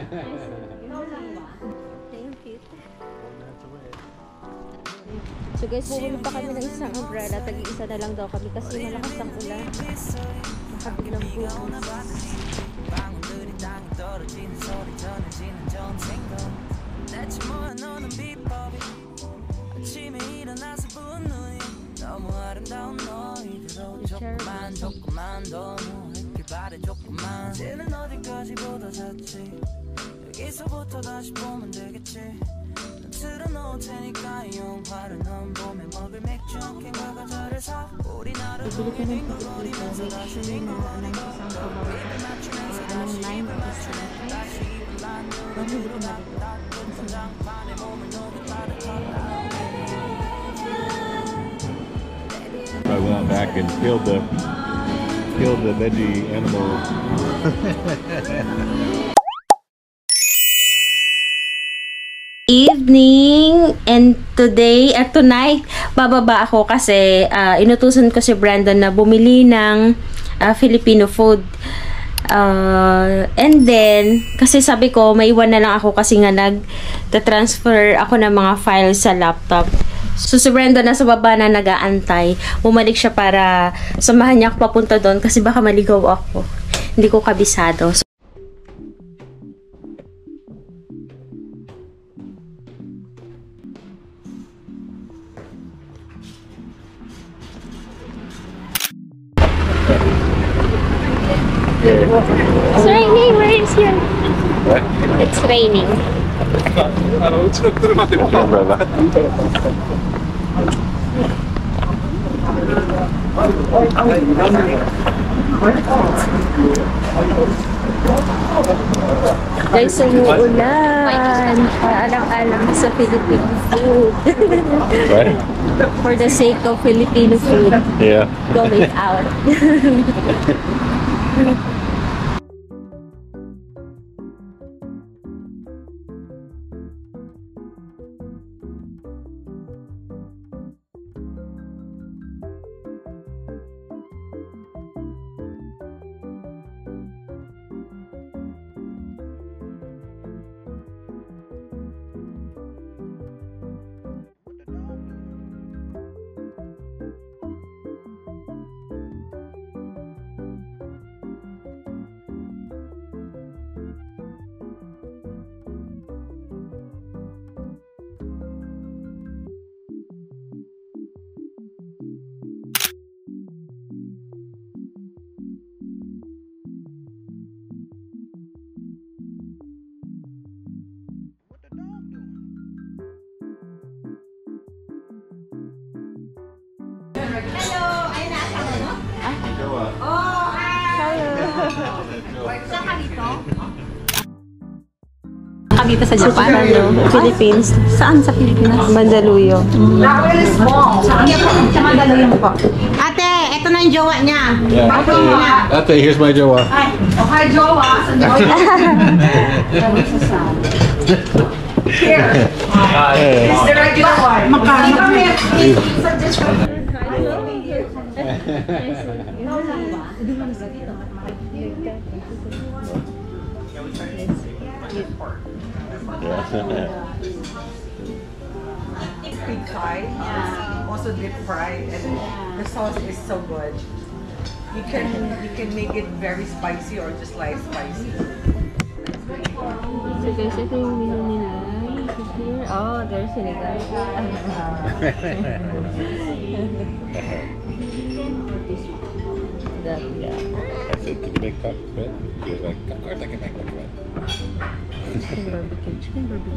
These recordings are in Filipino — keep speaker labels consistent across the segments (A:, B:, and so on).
A: Thank you. So guys, bumili pa kami ng isang umbrella. Tag-iisa na lang daw kami kasi malakas ang ulan. Nakabiglang buhos.
B: 여기서부터 다시 보면 되겠지. 틀어놓을 테니까 영화를 넌 봄에 먹을 맥주 한 캔과 과자를 사. 우리 나를 보이는 걸 어디면서 다시 링거하는 것은 입을 맞추면서 다시 입을 맞추면서 다시 입을 난 눈으로 따뜻한 전장판에 몸을 녹여 따뜻하다.
C: I went back and killed the veggie animals.
A: Evening, and today at tonight bababa ako kasi inutusan ko si Brandon na bumili ng Filipino food, and then kasi sabi ko maiwan na lang ako kasi nga nag-transfer ako ng mga files sa laptop. So si Brandon nasa baba na nag-aantay, bumalik siya para samahan niya ako papunta doon kasi baka maligaw ako, hindi ko kabisado. It's raining. Where is your?
C: What?
A: It's raining. Guys, umuulan. Alang-alang sa Filipino food.
C: What?
A: For the sake of Filipino food.
C: Yeah.
A: Going out.
D: Hello! Ayun na asawa mo? Oh, saan ka dito?
A: Dito sa Japan, Philippines. Saan sa Pilipinas? Mandaluyong.
D: Sa Mandaluyong po. Ate, ito na yung jowa niya.
C: Yeah. Ate, here's my jowa.
D: Hi, jowa. Sa jowa. Here. It's the regular one. Magkano?
E: Pig pie, also deep fried, and the sauce is so good. You can make it very spicy or just light spicy.
A: So guys, ito yung menu nila. Here, oh, there's Senegal. That, yeah.
C: I said, could you make cock red? He was like, of course I can make cock red.
A: Chicken barbecue. Chicken barbecue.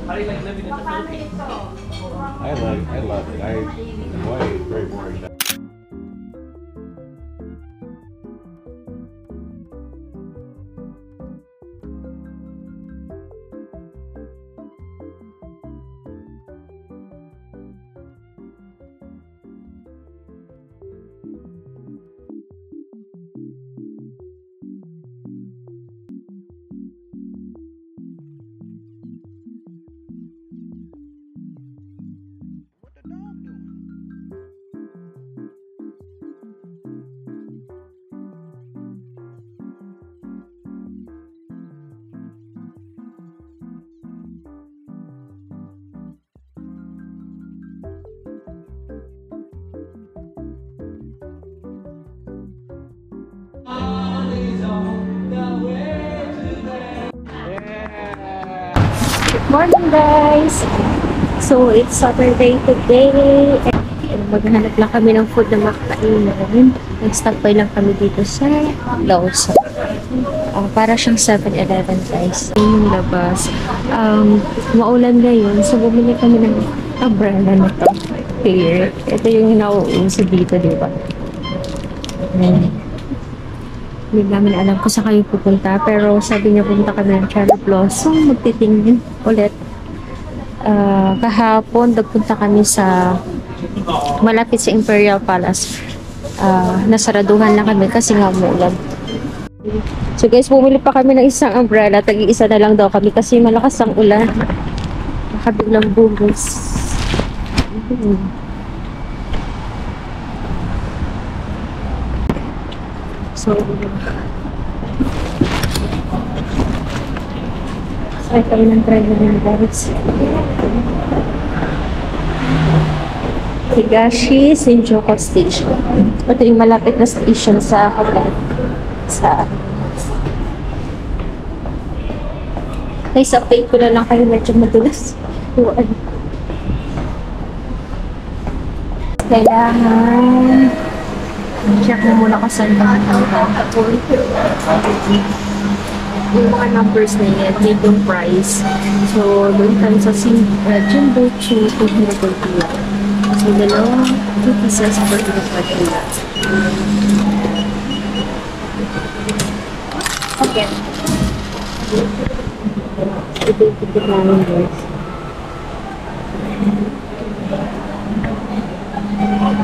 C: How do you like living in the Philippines? I love it. Hawaii is very boring.
A: Morning guys! So, it's Saturday today. And maghanap lang kami ng food na makakainin. Nag-stop by lang kami dito sa Lawson. Para siyang 7-Eleven guys. Yung labas. Maulan ngayon. So, bumili kami ng umbrella na to. Clear. Ito yung nauuso dito, di ba? Hindi namin alam kung saan kayo pupunta. Pero sabi niya pupunta kami ng Cherry Blossom. Magtitingin ulit. Kahapon, nagpunta kami sa malapit sa Imperial Palace. Nasaraduhan na kami kasi nga umulan. So guys, bumili pa kami ng isang umbrella. Tag-iisa na lang daw kami kasi malakas ang ulan. Nakabiglang bugos. So, ay kami ng driver ng guys. Higashi Shinjuku Station. Ito yung malapit na station sa hotel. Guys, update ko na lang kayo. Medyo madulas. Kailangan check mo muna kung saan ba yung mga numbers na yan, medium price. So, doon tayo sa Jumbo to 200 kilo. So, dalawang 2 pieces per kilo. Okay. Ito yung ticket namin guys.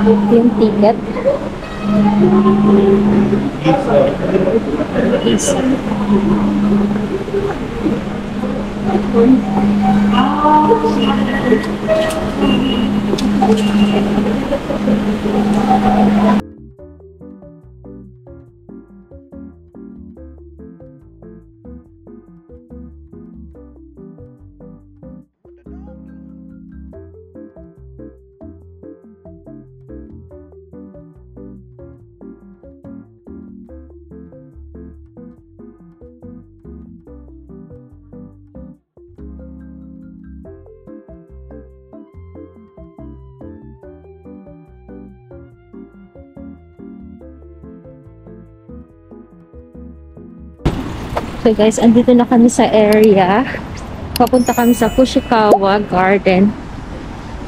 A: Ito yung ticket. So guys, andito na kami sa area. Papunta kami sa Fushikawa Garden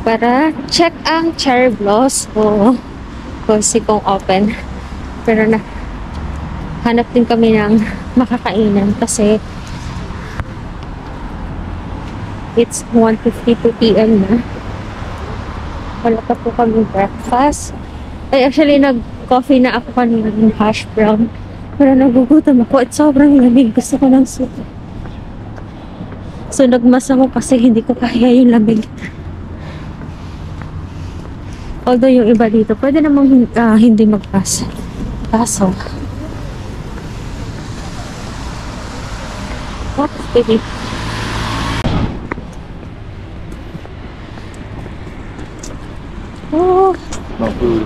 A: para check ang cherry blossom kung open. Pero na hanap din kami ng makakainan kasi it's 1:52 PM na. Wala pa po kami breakfast. Ay, actually nag-coffee na ako kanina ng hash brown. Pero nagugutom ako at sobrang lamig. Gusto ko ng soup. So, nagmas ako kasi hindi ko kaya yung lamig. Although yung iba dito, pwede namang hindi magpas. Kaso. What? Baby. Oh.
C: No food.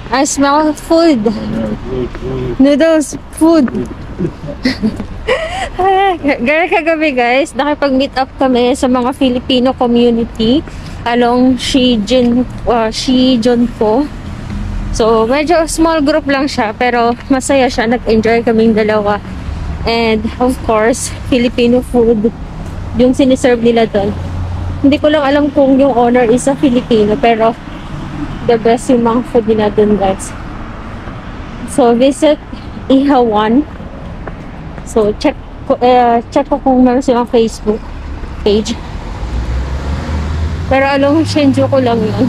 A: I smell food.
C: Food.
A: Noodles, food. Gara kagabi guys, nakipag-meet up kami sa mga Filipino community along Shijonpo. So, medyo small group lang siya, pero masaya siya. Nag-enjoy kaming dalawa. And, of course, Filipino food yung siniserve nila doon. Hindi ko lang alam kung yung owner is a Filipino, pero the best yung mga food nila dun guys. So visit Ihawan. So check ko kung meron silang Facebook page. Pero along Shinjuku lang yun.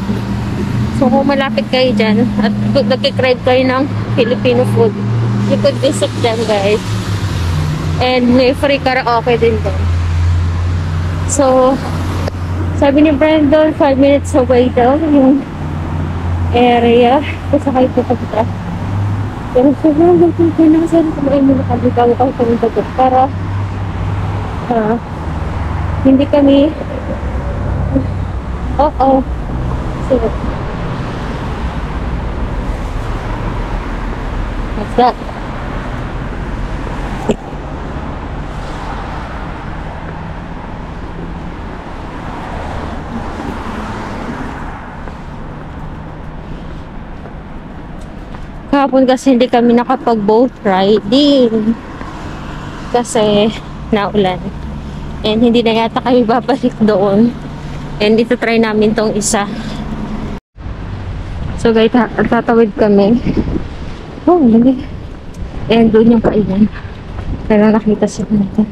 A: So kung malapit kayo dyan at nagkikrave kayo ng Filipino food, you could visit them guys. And may free karaoke din doon. So sabi ni Brandon 5 minutes away daw yung area kung sa kayo pupunta. Pero sobrang gagawin ko na saan kumain muna kami bago kami pumunta doon para hindi kami so what's that? Kahapon kasi hindi kami nakapag-boat riding. Kasi naulan. And hindi na yata kami babalik doon. And dito try namin tong isa. So guys, tatawid kami. Oh, lagi. And doon yung kainan. Pero nakita siya natin.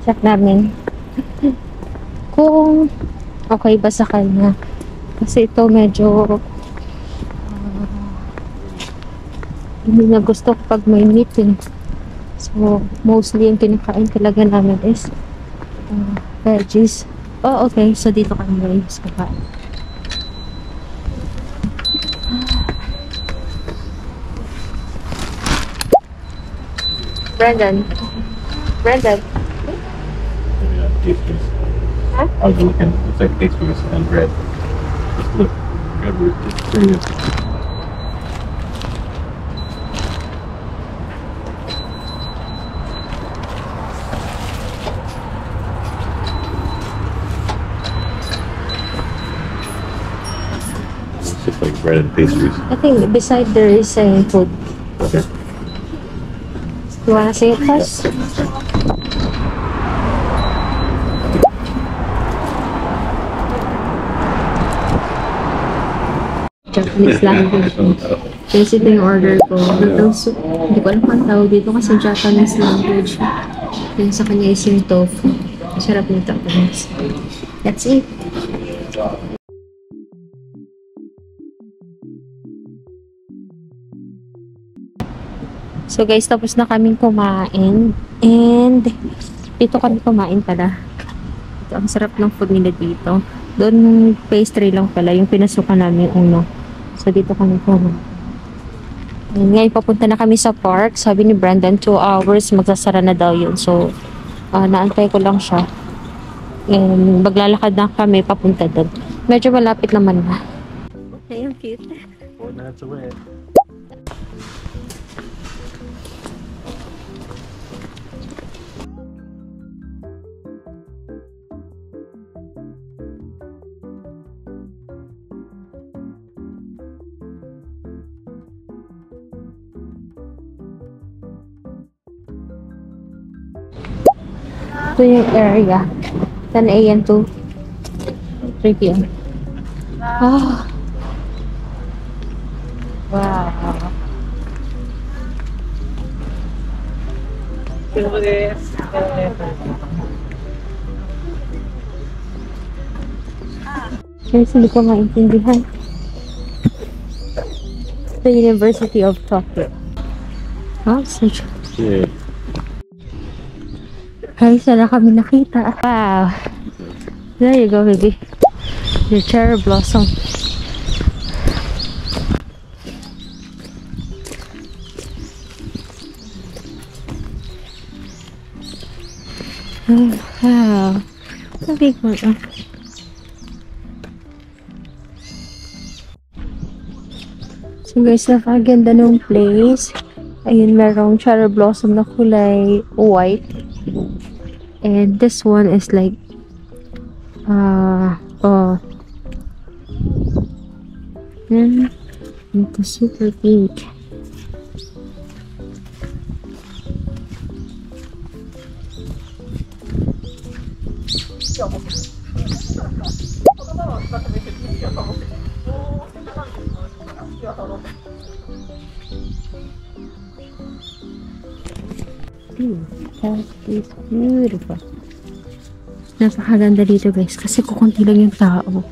A: Check namin kung okay ba sa kanya. Kasi ito medyo hindi na gusto pag may meat eh. So, mostly yung kinakain talaga namin is veggies. Oh, okay. So, dito kami guys kakain. Brandon.
C: Pastries.
A: Huh?
C: I was looking. Looks like pastries and bread. Just look. It's pretty good. It's just like bread and pastries.
A: I think beside there is a food.
C: Okay.
A: You wanna say it first? Japanese language. Kasi ito yung order ko. Tofu. Hindi ko alam kung tawag dito kasi Japanese language. Yung sa kanya is yung tofu. Sarap nito. That's it. So guys, tapos na kaming kumain. And dito kami kumain pala. Ito, ang sarap ng food nila dito. Doon pastry lang pala yung pinasukan namin uno. So dito kami kumain. And ngayon papunta na kami sa park. Sabi ni Brandon 2 hours magsasara na daw yun. So naantay ko lang siya. And maglalakad na kami papunta doon. Medyo malapit naman na. Okay, ang cute.
C: 4 minutes away.
A: Ito yung area. 10 a.m. to 3 p.m. Oh. Wow. Guys, hindi ko maintindihan. The University of Tokyo. Oh, such.
C: Yeah.
A: Ay, sana kami nakita. Wow. There you go, baby. Your cherry blossom. Oh, wow. Ang big one. Oh. So guys, napakaganda ng place. Ayun, merong cherry blossom na kulay white. And this one is like it's super pink. That is beautiful. Napakaganda dito guys kasi kukunti lang yung tao.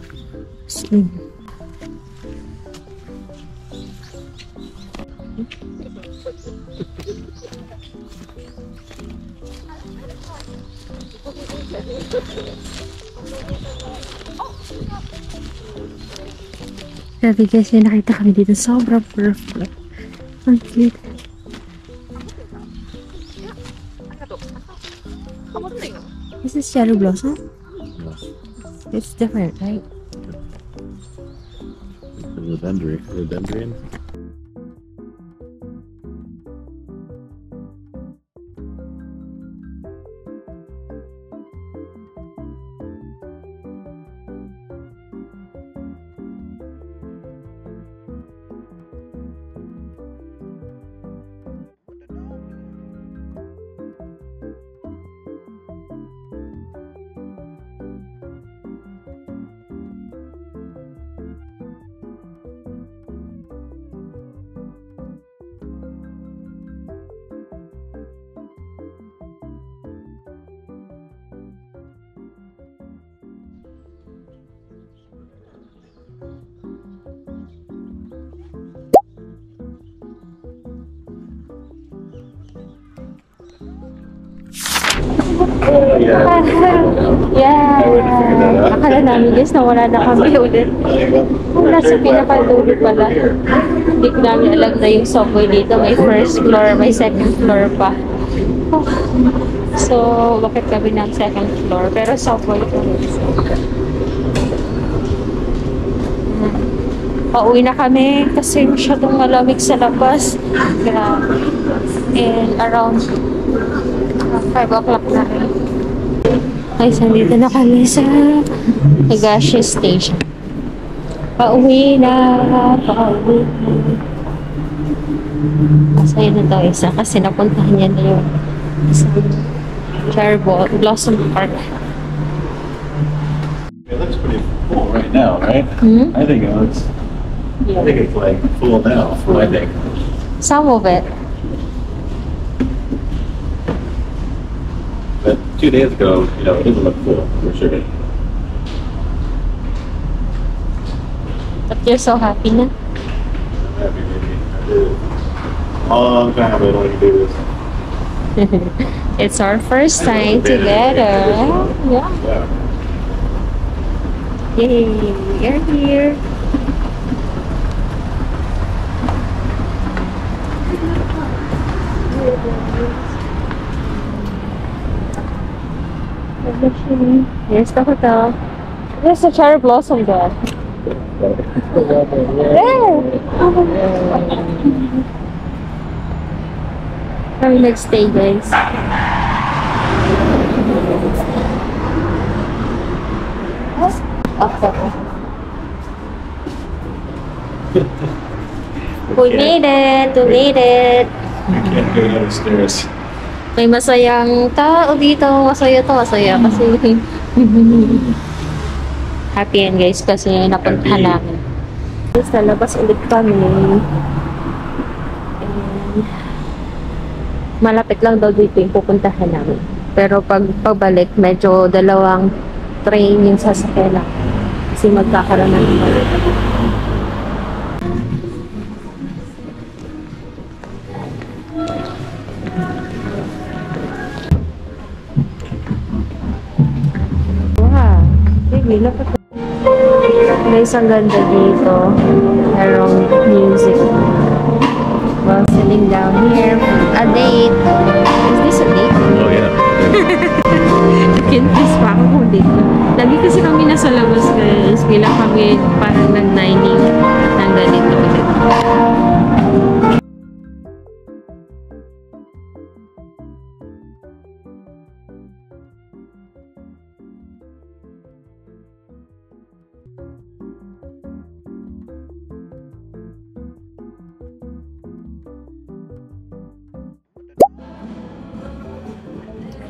A: Sabi guys, may nakita kami dito. Sobrang perfect. Ang cute. Is this cherry blossom?
C: No.
A: It's different, right?
C: It's a rhododendron. yeah. I wouldn't have
A: Yeah.
C: figured that out.
A: Akala namin guys na wala na kami ulit. Nasa pinakadulo pala. Hindi ko namin alam na yung subway dito. May first floor, may second floor pa. Oh. So, bakit kami ng second floor? Pero subway ko rin. Pauwi na kami kasi masyadong malamig sa labas. Grabe. And around 5 o'clock na rin. Guys, nandito na kami sa Higashi Station. Pauwi na. Pauwi na. Masaya na daw isa kasi napuntahan niya na yung isang Cherry Blossom Park.
C: It looks pretty full right now, right?
A: Hmm?
C: I think it's like full now. I think.
A: Some of it.
C: But 2 days ago, it doesn't look full for sure.
A: But you're so happy na.
C: I'm happy, baby. I did it. Long time I don't do this.
A: It's our first time together. Yeah.
C: Yeah.
A: Yay, you're here. Here's the hotel. There's a cherry blossom there. There! Our next day, guys. Okay. We made it! We made it!
C: You can't go downstairs.
A: May masayang tao dito. Masaya to, masaya. Kasi happy yan guys kasi napuntahan namin. Guys, lalabas ulit kami. And malapit lang daw dito yung pupuntahan namin. Pero pag pabalik, medyo dalawang train yung sasakyan lang. Kasi magkakaroon ng balik. Guys, ang ganda dito. Merong music. While sitting down here for a date. Is this a date?
C: Oh yeah.
A: Kintis pa ako kung date. Lagi kasi kami nasa labas guys. Bilang kami parang nag-dining ng ganito ulit.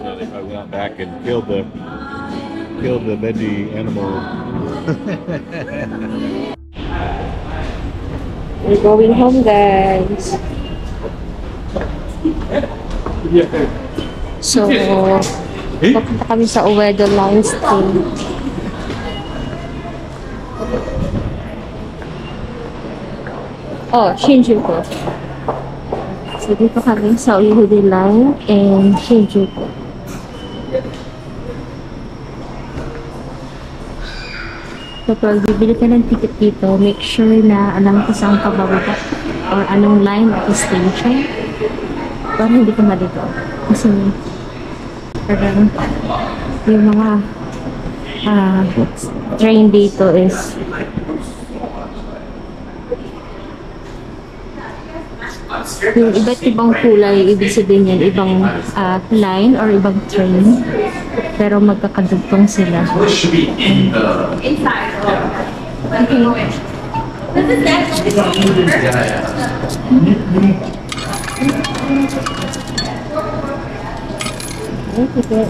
C: They probably went back and killed the veggie animal.
A: We're going home, guys. So, papunta kami sa Uedo Line Station. Oh, Shinjuku. So, dito kami sa Uedo Line and Shinjuku. Kapag bibili ka ng ticket dito, make sure na alam ko saan ka bababa or anong line at station para hindi ka malito. Kasi parang yung mga train dito is yung iba't ibang kulay, ibig sabihin yan, ibang line or ibang train. Pero magkakadugtong sila.
D: Inside. Okay. This is definitely
A: Okay.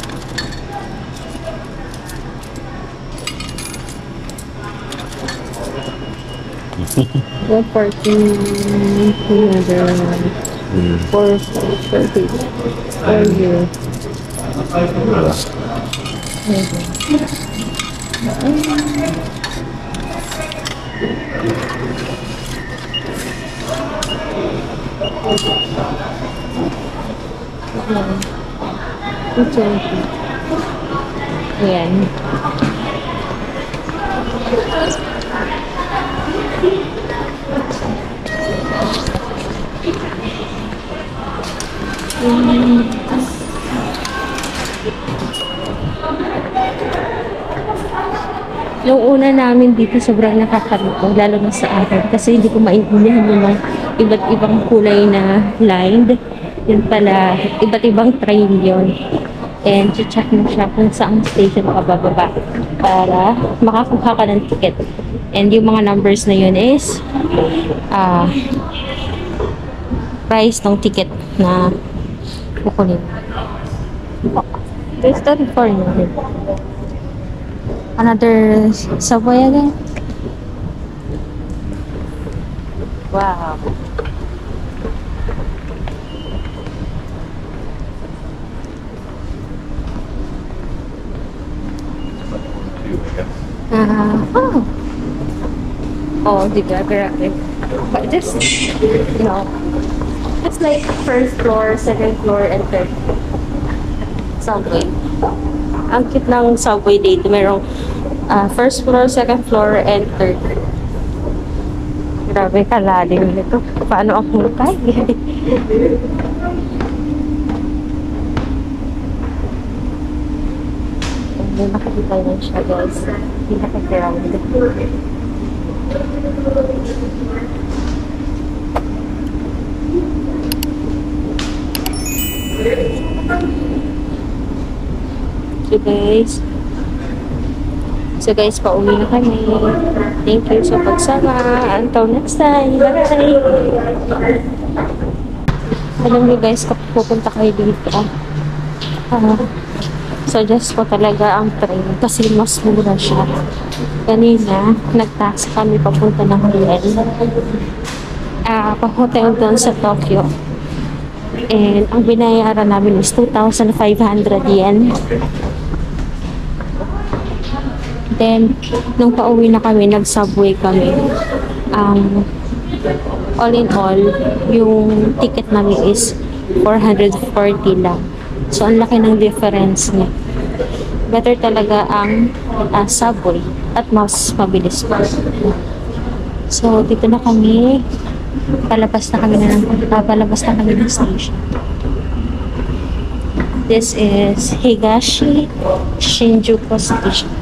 A: What parking? Another 430. For you. It's okay. Ayan. Yung una namin dito sobrang nakakalito, lalo na sa akin kasi hindi ko maintindihan yung mga iba't ibang kulay na lined. Yun pala, iba't ibang train yun. And check mo siya kung saan station ka bababa para makakuha ka ng ticket. And yung mga numbers na yun is price ng ticket na kukunin. There's 34 yun. Another subway again. Wow. Oh. Oh, diga, grabe. But just, you know, just like first floor, second floor, and third subway. Ang cute ng subway dito. Merong first floor, second floor, and third. Grabe, kalalim nito. Paano ako hukay? Hindi nakakita lang siya, guys. Hindi nakakground. So guys, pauwi na kami. Thank you sa pagsama. Until next time. Bye! Alam niyo guys, kapag pupunta kayo dito, suggest ko talaga ang train kasi mas mura siya. Kanina, nag-taxi kami papunta ng hotel. Pa-hotel doon sa Tokyo. And ang binayaran namin is 2,500 yen. Then, nung pauwi na kami, nag-subway kami. All in all, yung ticket namin is 440 lang. So, ang laki ng difference niya. Better talaga ang subway at mas mabilis pa. So, dito na kami. Palabas na kami ng station. This is Higashi Shinjuku Station.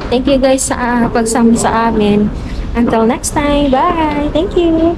A: Thank you guys sa pagsama sa amin. Until next time. Bye! Thank you!